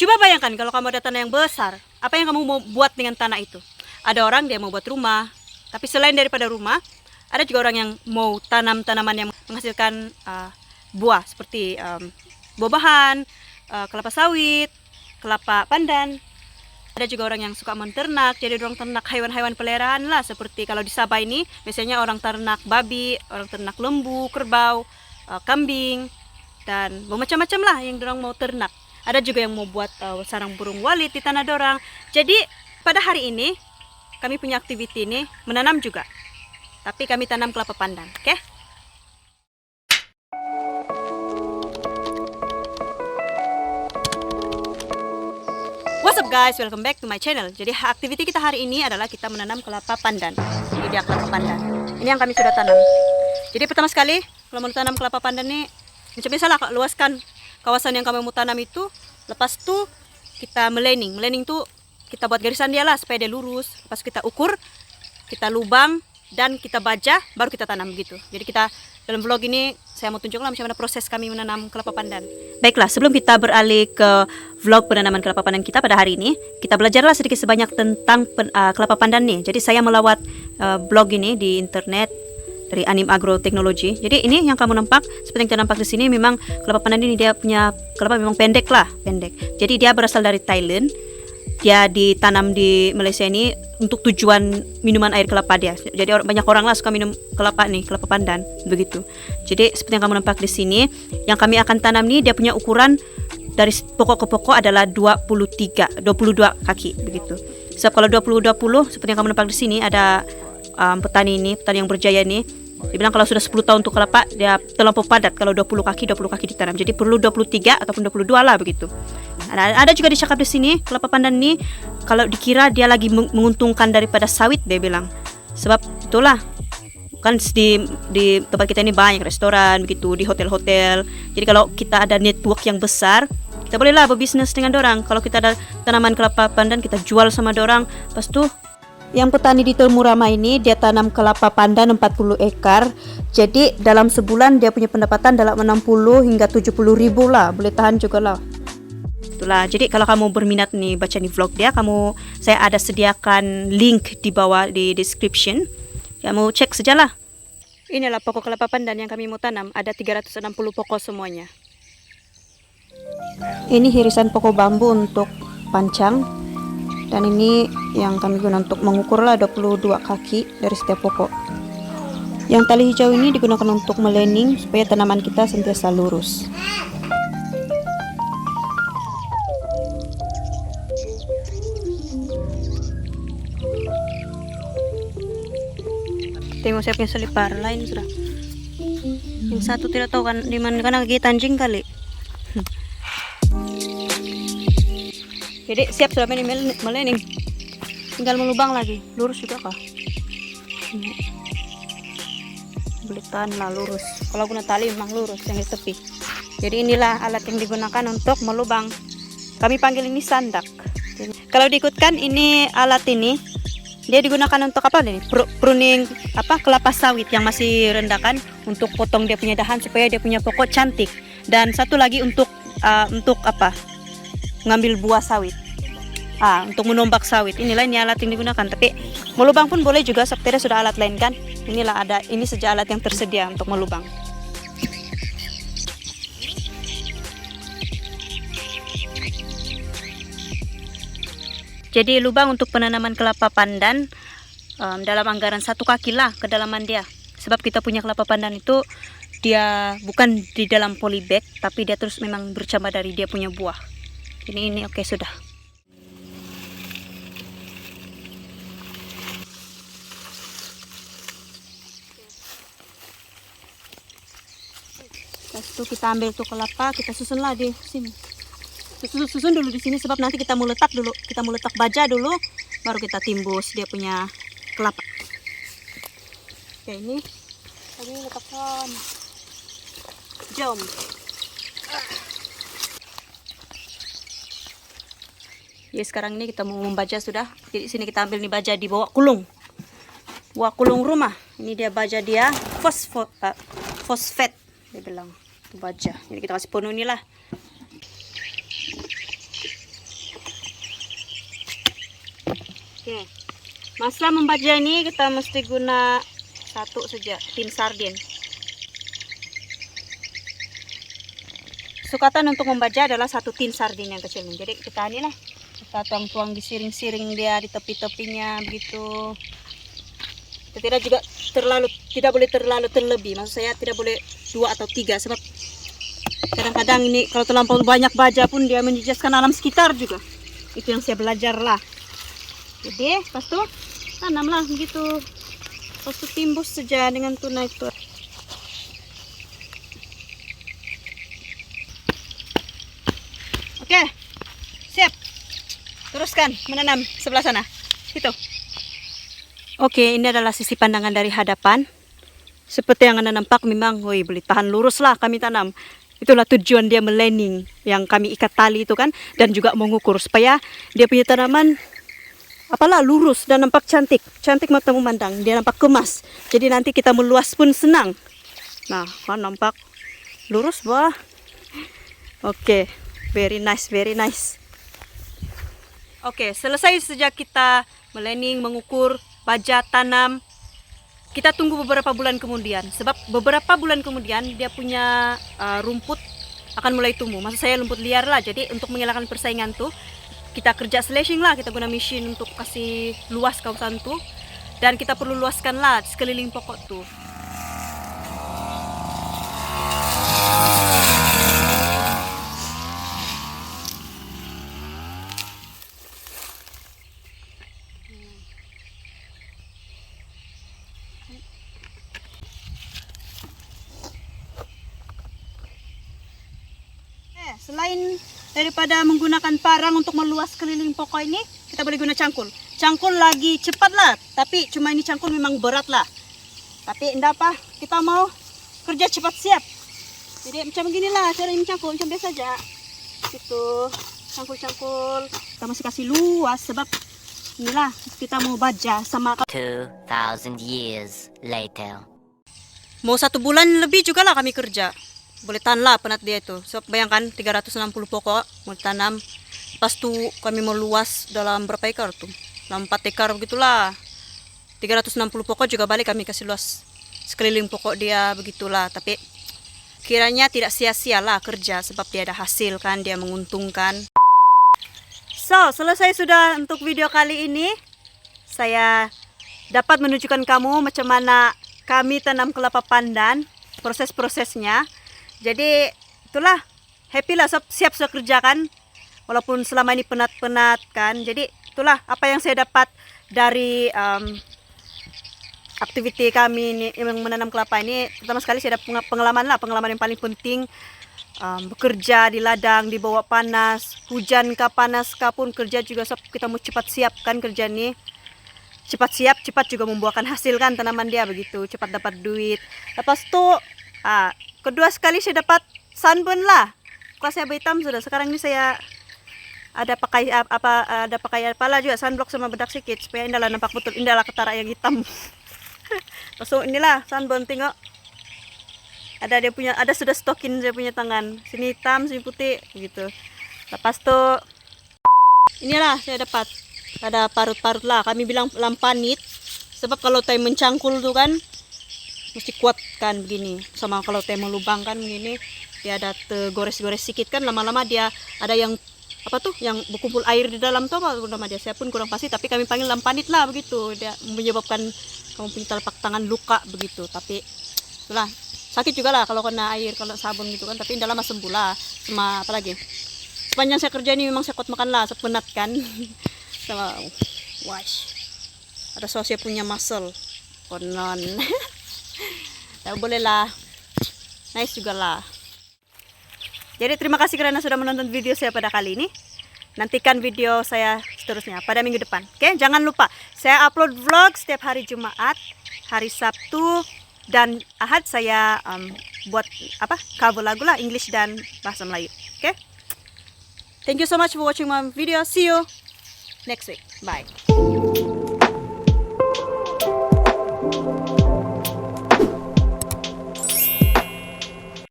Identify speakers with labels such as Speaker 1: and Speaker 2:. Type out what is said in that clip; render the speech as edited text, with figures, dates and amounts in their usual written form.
Speaker 1: Coba bayangkan kalau kamu ada tanah yang besar, apa yang kamu mau buat dengan tanah itu? Ada orang dia mau buat rumah, tapi selain daripada rumah, ada juga orang yang mau tanam tanaman yang menghasilkan buah seperti buah-bahan, kelapa sawit, kelapa pandan. Ada juga orang yang suka menternak, jadi orang ternak hewan-hewan peliharaan lah, seperti kalau di Sabah ini biasanya orang ternak babi, orang ternak lembu, kerbau, kambing, dan macam-macam lah yang orang mau ternak. Ada juga yang mau buat sarang burung walit di tanah dorang. Jadi pada hari ini kami punya aktiviti ini menanam juga, tapi kami tanam kelapa pandan, oke? What's up guys, welcome back to my channel. Jadi aktiviti kita hari ini adalah kita menanam kelapa pandan. Ini dia kelapa pandan. Ini yang kami sudah tanam. Jadi pertama sekali kalau mau tanam kelapa pandan nih, macam biasa lah, luaskan kawasan yang kami mau tanam itu. Lepas itu kita melaning. Melaning tuh kita buat garisan dia lah supaya dia lurus. Lepas kita ukur, kita lubang dan kita baja, baru kita tanam gitu. Jadi kita dalam vlog ini saya mau tunjukkan macam mana proses kami menanam kelapa pandan. Baiklah, sebelum kita beralih ke vlog penanaman kelapa pandan kita pada hari ini, kita belajarlah sedikit sebanyak tentang kelapa pandan nih. Jadi saya melawat blog ini di internet dari Anim Agro Technology. Jadi ini yang kamu nampak, seperti yang kita nampak di sini, memang kelapa pandan ini dia punya kelapa memang pendek lah, pendek. Jadi dia berasal dari Thailand. Dia ditanam di Malaysia ini untuk tujuan minuman air kelapa dia. Jadi banyak orang lah suka minum kelapa nih, kelapa pandan, begitu. Jadi seperti yang kamu nampak di sini, yang kami akan tanam nih dia punya ukuran dari pokok ke pokok adalah 22 kaki begitu. Sebab kalau 20 seperti yang kamu nampak di sini ada petani yang berjaya nih. Dia bilang kalau sudah 10 tahun untuk kelapa dia terlampau padat. Kalau 20 kaki ditanam. Jadi perlu 23 ataupun 22 lah begitu. Ada juga dicakap di sini kelapa pandan ini kalau dikira dia lagi menguntungkan daripada sawit, dia bilang. Sebab itulah kan di tempat kita ini banyak restoran begitu, di hotel-hotel. Jadi kalau kita ada network yang besar, kita bolehlah berbisnis dengan dorang. Kalau kita ada tanaman kelapa pandan, kita jual sama dorang. Lepas tu yang petani di Telmurama ini dia tanam kelapa pandan 40 ekar. Jadi dalam sebulan dia punya pendapatan dalam 60 hingga 70 ribu lah. Boleh tahan juga lah. Itulah. Jadi kalau kamu berminat nih baca nih vlog dia, saya ada sediakan link di bawah di description. Kamu cek sajalah. Inilah pokok kelapa pandan yang kami mau tanam. Ada 360 pokok semuanya. Ini hirisan pokok bambu untuk pancang. Dan ini yang kami guna untuk mengukurlah 22 kaki dari setiap pokok. Yang tali hijau ini digunakan untuk melaning supaya tanaman kita sentiasa lurus. Tengok saya punya selipar lain sudah. Yang satu tidak tahu kan di mana, karena gigit anjing kali. Jadi siap sudah melaning. Tinggal melubang lagi. Lurus juga kah? Boleh tahan lah lurus. Kalau guna tali memang lurus yang di tepi. Jadi inilah alat yang digunakan untuk melubang. Kami panggil ini sandak. Jadi, kalau diikutkan ini alat ini dia digunakan untuk apa nih? Pruning kelapa sawit yang masih rendah kan, untuk potong dia punya dahan supaya dia punya pokok cantik. Dan satu lagi untuk ngambil buah sawit, untuk menombak sawit. Inilah ini alat yang digunakan. Tapi melubang pun boleh juga, sebetulnya sudah alat lain kan. Ini saja alat yang tersedia untuk melubang. Jadi lubang untuk penanaman kelapa pandan dalam anggaran 1 kaki lah kedalaman dia. Sebab kita punya kelapa pandan itu dia bukan di dalam polybag, tapi dia terus memang bercambah dari dia punya buah. Ini oke sudah. Lepas itu kita ambil tuh kelapa, kita susunlah di sini. Susun dulu di sini sebab nanti kita mau letak baja dulu, baru kita timbus dia punya kelapa. Oke, ini tadi letakkan. Jom. Ya sekarang ini kita mau membaja sudah. Jadi sini kita ambil nih baja di bawah kulung. Bawah kulung rumah. Ini dia baja dia fosfat dia bilang. Itu baja. Jadi kita kasih penuh inilah. Oke. Masa membaja ini kita mesti guna satu saja, tin sardin. Sukatan untuk membaja adalah satu tin sardin yang kecil. Jadi kita inilah, kita tuang-tuang di siring-siring dia di tepi-tepinya begitu. Tidak juga tidak boleh terlalu terlebih. Maksud saya tidak boleh 2 atau 3 sebab kadang-kadang ini kalau terlampau banyak baja pun dia menjejaskan alam sekitar juga. Itu yang saya belajar lah. Jadi pas tuh tanamlah begitu. Pas tuh timbus saja dengan tuna itu. Oke, siap. Teruskan menanam sebelah sana. Itu. Oke, ini adalah sisi pandangan dari hadapan. Seperti yang Anda nampak memang, woi, boleh tahan lurus lah kami tanam. Itulah tujuan dia melaning yang kami ikat tali itu kan, dan juga mengukur supaya dia punya tanaman apalah lurus dan nampak cantik. Cantik mata memandang, dia nampak kemas. Jadi nanti kita meluas pun senang. Nah, kan nampak lurus, wah. Oke, very nice, very nice. Oke, selesai sejak kita melaning, mengukur, baja, tanam. Kita tunggu beberapa bulan kemudian. Sebab beberapa bulan kemudian dia punya rumput akan mulai tumbuh. Maksud saya rumput liar lah. Jadi untuk menghilangkan persaingan tuh, kita kerja slashing lah. Kita guna mesin untuk kasih luas kawasan tuh. Dan kita perlu luaskan lah sekeliling pokok tuh. Selain daripada menggunakan parang untuk meluas keliling pokok ini, kita boleh guna cangkul. Cangkul lagi cepat lah, tapi cuma ini cangkul memang berat lah. Tapi enggak apa, kita mau kerja cepat siap. Jadi macam beginilah cara ini cangkul, macam biasa aja. Gitu, cangkul-cangkul. Kita masih kasih luas sebab inilah kita mau baja sama
Speaker 2: 2,000 years later.
Speaker 1: mau 1 bulan lebih juga lah kami kerja. Boleh tahan lah penat dia itu. So, bayangkan 360 pokok mau tanam. Pas tuh kami mau luas dalam berapa ekar tuh? Dalam 4 ekar begitulah. 360 pokok juga balik kami kasih luas sekeliling pokok dia begitulah. Tapi kiranya tidak sia-sia lah kerja sebab dia ada hasil kan, dia menguntungkan. So, selesai sudah untuk video kali ini. Saya dapat menunjukkan kamu macam mana kami tanam kelapa pandan, proses-prosesnya. Jadi itulah, happy lah, siap sudah kerjakan walaupun selama ini penat-penat kan. Jadi itulah apa yang saya dapat dari aktiviti kami ini yang menanam kelapa ini. Pertama sekali saya ada pengalaman yang paling penting, bekerja di ladang di bawah panas, hujan kah panas kah pun kerja juga kita mau cepat siap kan kerja nih. Cepat siap, cepat juga membuahkan hasil kan tanaman dia begitu, cepat dapat duit. Lepas itu kedua sekali saya dapat sunburn lah. Kalau saya hitam sudah, sekarang ini saya ada pakai apa juga sunblock sama bedak sedikit supaya indahlah nampak betul, indahlah ketara yang hitam. Masuk inilah sunburn, tengok. Ada dia punya, ada sudah stokin dia punya tangan. Sini hitam, sini putih gitu. Lepas tuh inilah saya dapat ada parut-parut lah. Kami bilang lampanit sebab kalau tay mencangkul tuh kan mesti kuat kan begini, sama kalau teh melubang kan begini dia ada tergores-gores sedikit kan, lama-lama dia ada yang apa tuh yang berkumpul air di dalam tuh apa nama dia, saya pun kurang pasti, tapi kami panggil lampanit lah begitu. Dia menyebabkan kamu punya telapak tangan luka begitu, tapi itulah sakit juga lah kalau kena air, kalau sabun gitu kan, tapi udah lama sembuh lah. Sama apa lagi, sepanjang saya kerja ini memang saya kuat makan lah, sepenat kan. Sama wash ada sosnya punya muscle konon. Tak boleh lah, nice juga lah. Jadi terima kasih karena sudah menonton video saya pada kali ini. Nantikan video saya seterusnya pada minggu depan. Oke, jangan lupa saya upload vlog setiap hari Jumat, hari Sabtu dan Ahad saya buat cover lagu lah, English dan bahasa Melayu. Oke, thank you so much for watching my video. See you next week. Bye.